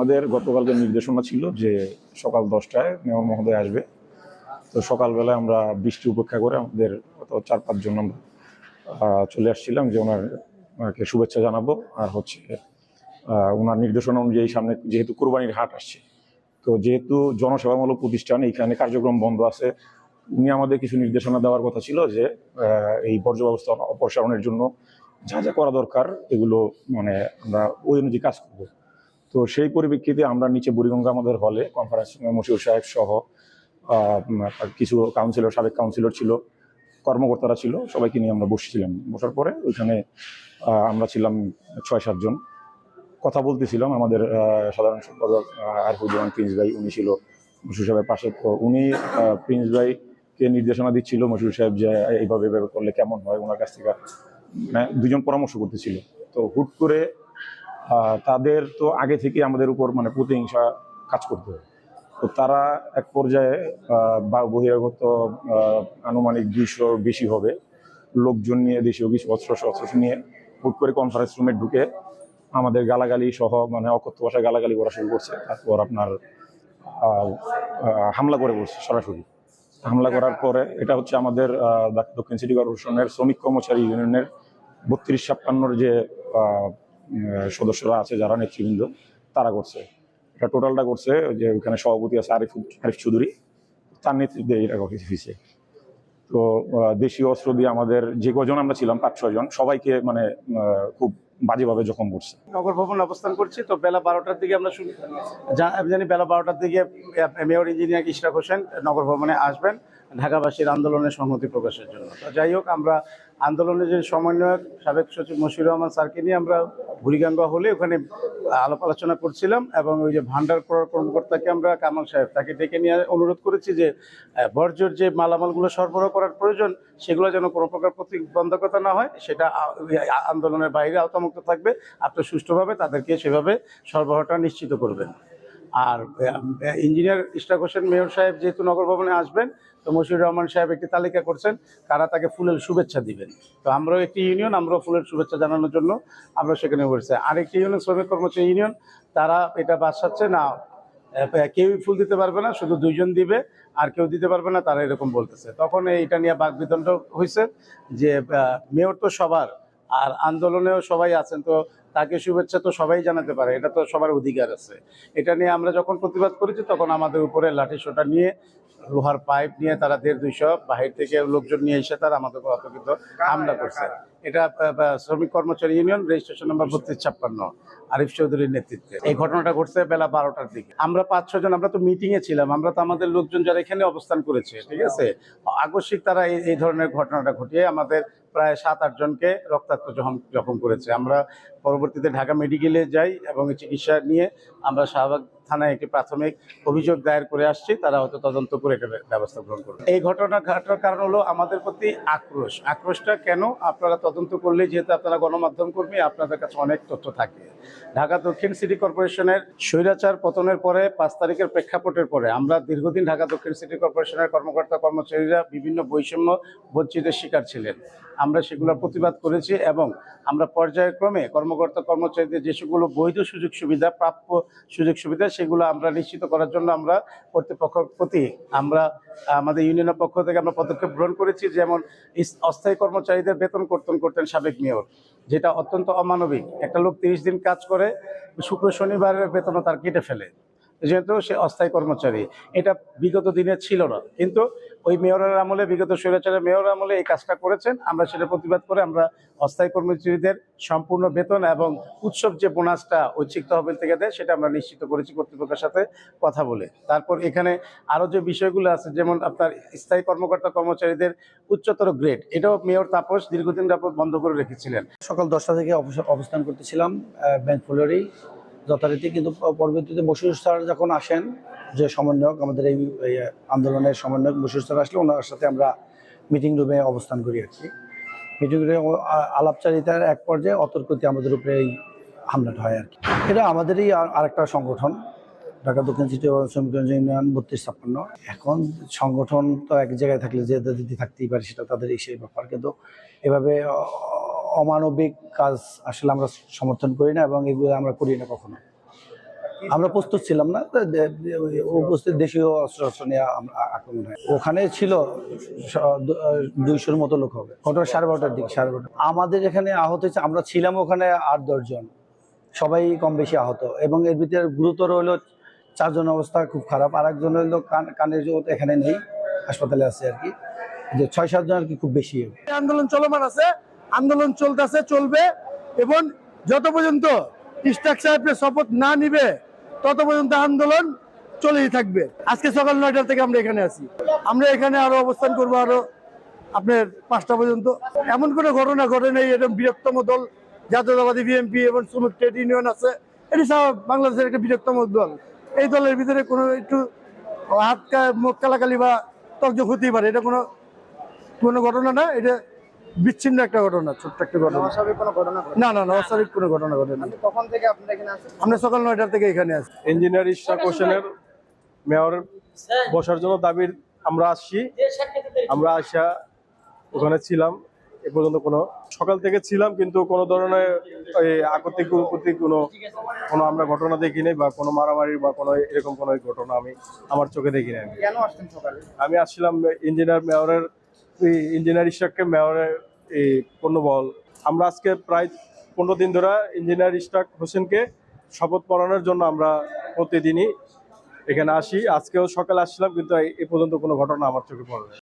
আমাদের গতকালকে নির্দেশনা ছিল যে সকাল 10টায় মেয়র মহোদয় আসবে। তো সকালবেলায় আমরা বৃষ্টি উপেক্ষা করে আমাদের 4-5 জন আমরা চলে আসছিলাম যে ওনাকে শুভেচ্ছা জানাবো। আর হচ্ছে ওনার নির্দেশনা অনুযায়ী সামনে যেহেতু কোরবানির হাট আসছে, তো যেহেতু জনসেবামূলক প্রতিষ্ঠান এইখানে কার্যক্রম বন্ধ আছে, উনি আমাদের কিছু নির্দেশনা দেওয়ার কথা ছিল যে এই বর্জ্য ব্যবস্থা অপসারণের জন্য যা যা করা দরকার এগুলো মানে আমরা ওই অনুযায়ী কাজ করবো। তো সেই পরিপ্রেক্ষিতে আমরা নিচে বুড়িগঙ্গা আমাদের হলে কনফারেন্স মশিউর সাহেব সহ কিছু কাউন্সিলর, সাবেক কাউন্সিলর ছিল, কর্মকর্তারা ছিল, সবাইকে নিয়ে আমরা বসেছিলাম। বসার পরে ওইখানে আমরা ছিলাম 6-7 জন, কথা বলতেছিলাম। আমাদের সাধারণ সম্পাদক আরিফুজ্জামান প্রিন্স ভাই, উনি ছিল মশিউর সাহেবের পাশে। তো উনি প্রিন্স ভাইকে নির্দেশনা দিচ্ছিল মশিউর সাহেব যে এইভাবে এভাবে করলে কেমন হয়, ওনার কাছ থেকে মানে দুজন পরামর্শ করতেছিল। তো হুট করে তাদের তো আগে থেকে আমাদের উপর মানে প্রতিহিংসা কাজ করতে হয়। তো তারা এক পর্যায়ে বহিরাগত আনুমানিক 200 বেশি হবে লোকজন নিয়ে, দেশীয় কিছু অস্ত্র নিয়ে হুট করে কনফারেন্স রুমে ঢুকে আমাদের গালাগালি সহ মানে অকথ্য ভাষায় গালাগালি করা শুরু করছে। তারপর আপনার হামলা করে বলছে। সরাসরি হামলা করার পরে এটা হচ্ছে আমাদের দক্ষিণ সিটি কর্পোরেশনের শ্রমিক কর্মচারী ইউনিয়নের 32-56 যে সদস্যরা আছে, যারা নেতৃবৃন্দ, তারা করছে। এটা টোটালটা করছে যে ওইখানে সভাপতি আছে আরিফ চৌধুরী, তার নেতৃত্বে এটা হয়েছে। তো দেশীয় অস্ত্র দিয়ে আমাদের যে কজন আমরা ছিলাম 5-6 জন, সবাইকে মানে খুব বাজেভাবে জখম করছে। নগর ভবন অবস্থান করছি। তো বেলা 12টার দিকে আমরা জানি বেলা 12টার দিকে মেয়র ইঞ্জিনিয়ার ইশরাক হোসেন নগর ভবনে আসবেন ঢাকাবাসীর আন্দোলনের সংহতি প্রকাশের জন্য। তো যাই হোক, আমরা আন্দোলনের যে সমন্বয়ক সাবেক সচিব মশিউর রহমান স্যারকে নিয়ে আমরা বুড়িগঙ্গা হলে ওখানে আলাপ আলোচনা করছিলাম, এবং ওই যে ভান্ডার কর্মকর্তাকে আমরা কামাল সাহেব তাকে ডেকে নিয়ে অনুরোধ করেছি যে বর্জ্যর যে মালামালগুলো সরবরাহ করার প্রয়োজন সেগুলো যেন কোনো প্রকার প্রতিবন্ধকতা না হয়, সেটা আন্দোলনের বাইরে আওতামুক্ত থাকবে। আপনি সুষ্ঠুভাবে তাদেরকে সেভাবে সরবরাহটা নিশ্চিত করবেন। আর ইঞ্জিনিয়ার ইশরাক হোসেন মেয়র সাহেব যেহেতু নগর ভবনে আসবেন, তো মশিউর রহমান সাহেব একটি তালিকা করছেন কারা তাকে ফুলের শুভেচ্ছা দিবেন। তো আমরাও একটি ইউনিয়ন, আমরাও ফুলের শুভেচ্ছা জানানোর জন্য আমরা সেখানে বসেছি। আরেকটি ইউনিয়ন শ্রমিক কর্মচারী ইউনিয়ন, তারা এটা বাসাচ্ছে না, কেউই ফুল দিতে পারবে না, শুধু 2 জন দিবে আর কেউ দিতে পারবে না, তারা এরকম বলতেছে। তখন এটা নিয়ে বাকবিতণ্ড হয়েছে যে মেয়র তো সবার, আর আন্দোলনেও সবাই আছেন, তো তাকে শুভেচ্ছা তো সবাই জানাতে পারে, এটা তো সবার অধিকার আছে। এটা নিয়ে আমরা যখন প্রতিবাদ করেছি তখন আমাদের উপরে লাঠিসোঁটা নিয়ে, লোহার পাইপ নিয়ে তারা 150-200 বাহির থেকে লোকজন নিয়ে এসে তারা আমাদের উপর অতর্কিত হামলা করছে। এটা শ্রমিক কর্মচারী ইউনিয়ন, রেজিস্ট্রেশন নম্বর 3256, আরিফ চৌধুরীর নেতৃত্বে এই ঘটনাটা ঘটছে বেলা 12টার দিকে। আমরা 5-6 জন, আমরা তো মিটিংয়ে ছিলাম, আমরা তো আমাদের লোকজন যারা এখানে অবস্থান করেছে, ঠিক আছে, আকস্মিক তারা এই ধরনের ঘটনাটা ঘটিয়ে আমাদের প্রায় 7-8 জনকে রক্তাক্ত জখম করেছে। আমরা পরবর্তীতে ঢাকা মেডিকেলে যাই এবং চিকিৎসা নিয়ে আমরা শাহবাগ থানায় একটি প্রাথমিক অভিযোগ দায়ের করে আসছি। তারা হয়তো তদন্ত করে এটা ব্যবস্থা গ্রহণ করবে। এই ঘটনা ঘটার কারণ হলো আমাদের প্রতি আক্রোশটা কেন, আপনারা তদন্ত করলে, যেহেতু আপনারা গণমাধ্যম কর্মী, আপনাদের কাছে অনেক তথ্য থাকে। ঢাকা দক্ষিণ সিটি কর্পোরেশনের স্বৈরাচার পতনের পরে 5 তারিখের প্রেক্ষাপটের পরে আমরা দীর্ঘদিন ঢাকা দক্ষিণ সিটি কর্পোরেশনের কর্মকর্তা কর্মচারীরা বিভিন্ন বৈষম্য বঞ্চিতের শিকার ছিলেন। আমরা সেগুলোর প্রতিবাদ করেছি এবং আমরা পর্যায়ক্রমে কর্মকর্তা কর্মচারীদের যেগুলো বৈধ সুযোগ সুবিধা, প্রাপ্য সুযোগ সুবিধা, সেগুলো আমরা নিশ্চিত করার জন্য আমরা কর্তৃপক্ষের প্রতি আমরা আমাদের ইউনিয়নের পক্ষ থেকে আমরা পদক্ষেপ গ্রহণ করেছি। যেমন অস্থায়ী কর্মচারীদের বেতন কর্তন করতেন সাবেক মেয়র, যেটা অত্যন্ত অমানবিক। একটা লোক 30 দিন কাজ করে, শুক্র শনিবারের বেতনও তার কেটে ফেলে, যেহেতু সে অস্থায়ী কর্মচারী। এটা বিগত দিনে ছিল না, কিন্তু ওই মেয়রের আমলে, বিগত স্বৈরাচারের মেয়র আমলে এই কাজটা করেছেন। আমরা সেটা প্রতিবাদ করে আমরা অস্থায়ী কর্মচারীদের সম্পূর্ণ বেতন এবং উৎসব যে বোনাসটা ঐচ্ছিক তহবিল থেকে দেয় সেটা আমরা নিশ্চিত করেছি কর্তৃপক্ষের সাথে কথা বলে। তারপর এখানে আরও যে বিষয়গুলো আছে, যেমন আপনার স্থায়ী কর্মকর্তা কর্মচারীদের উচ্চতর গ্রেড, এটাও মেয়র তাপস দীর্ঘদিন যাবত বন্ধ করে রেখেছিলেন। সকাল 10টা থেকে অবস্থান করতেছিলাম ব্যাংক ফ্লোরেই যথারীতি, কিন্তু পরবর্তীতে মশিউর স্যার যখন আসেন, যে সমন্বয়ক, আমাদের এই আন্দোলনের সমন্বয়ক মশিউর স্যার আসলে ওনার সাথে আমরা মিটিং রুমে অবস্থান করি আর কি। মিটিং রুমে আলাপচারিতার এক পর্যায়ে অতর্কতে আমাদের উপরে এই হামলাটা হয় আর কি। এটা আমাদেরই আরেকটা সংগঠন, ঢাকা দক্ষিণ সিটি শ্রমিক ইউনিয়ন 3256। এখন সংগঠন তো এক জায়গায় থাকলে যে দিদি থাকতেই পারে, সেটা তাদের সেই ব্যাপার, কিন্তু এভাবে অমানবিক কাজ আসলে আমরা সমর্থন করি না এবং এগুলো আমরা করি না কখনো। আমরা প্রস্তুত ছিলাম না, তো উপস্থিত দেশীয় অস্ত্র নিয়ে আক্রমণ হয়। ওখানে ছিল 200-র মতো লোক হবে। ঘটনা 12:30টার দিকে, 12:30। আমাদের এখানে আহত হয়েছে, আমরা ছিলাম ওখানে 8-10 জন, সবাই কম বেশি আহত, এবং এর ভিতরে গুরুতর হলো 4 জন অবস্থা খুব খারাপ, আর একজন হলো কানের জগৎ এখানে নেই, হাসপাতালে আছে আর কি। যে 6-7 জন আর কি খুব বেশি। আন্দোলন চলমান আছে, আন্দোলন চলতেছে, চলবে, এবং যত পর্যন্ত ইশতাক সাহেবের শপথ না নিবে তত পর্যন্ত আন্দোলন চলেই থাকবে। আজকে সকাল 9টা থেকে আমরা এখানে আছি, আমরা এখানে আরো অবস্থান করবো আরো আপনার 5টা পর্যন্ত। এমন কোনো ঘটনা ঘটে নেই, এরকম বৃহত্তম দল জাতীয়তাবাদী বিএনপি এবং শ্রমিক ট্রেড ইউনিয়ন আছে, এটি সব বাংলাদেশের একটা বৃহত্তম দল। এই দলের ভিতরে কোনো একটু হাত মুখ কালাকালি বা তকজক হতেই পারে, এটা কোনো ঘটনা না, এটা বিচ্ছিন্ন একটা ঘটনা, ছোট্ট একটা ঘটনা। অস্বাভাবিক কোনো ঘটনা ঘটে? না না না, অস্বাভাবিক কোনো ঘটনা ঘটে না। কখন থেকে আপনারা এখানে আসছেন? আমরা সকাল 9টা থেকে এখানে আছি। ইঞ্জিনিয়ার ইশরাক হোসেনের মেয়র বসার জন্য দাবির আমরা আসছি। আমরা আসা ওখানে ছিলাম, এ পর্যন্ত সকাল থেকে ছিলাম, কিন্তু কোনো ধরনের আকস্মিক কোনো আমরা ঘটনা দেখিনি, বা কোনো মারামারি বা কোনো এরকম কোনো ঘটনা আমি আমার চোখে দেখিনি। কেন আসছেন সকালে? আমি আসছিলাম ইঞ্জিনিয়ার ইশরাককে মেয়রের এই পূর্ণবল। আমরা আজকে প্রায় 15 দিন ধরে ইঞ্জিনিয়ার ইশরাক হোসেনকে শপথ পড়ানোর জন্য আমরা প্রতিদিনই এখানে আসি। আজকেও সকালে আসছিলাম, কিন্তু এ পর্যন্ত কোনো ঘটনা আমার চোখে পড়ে না।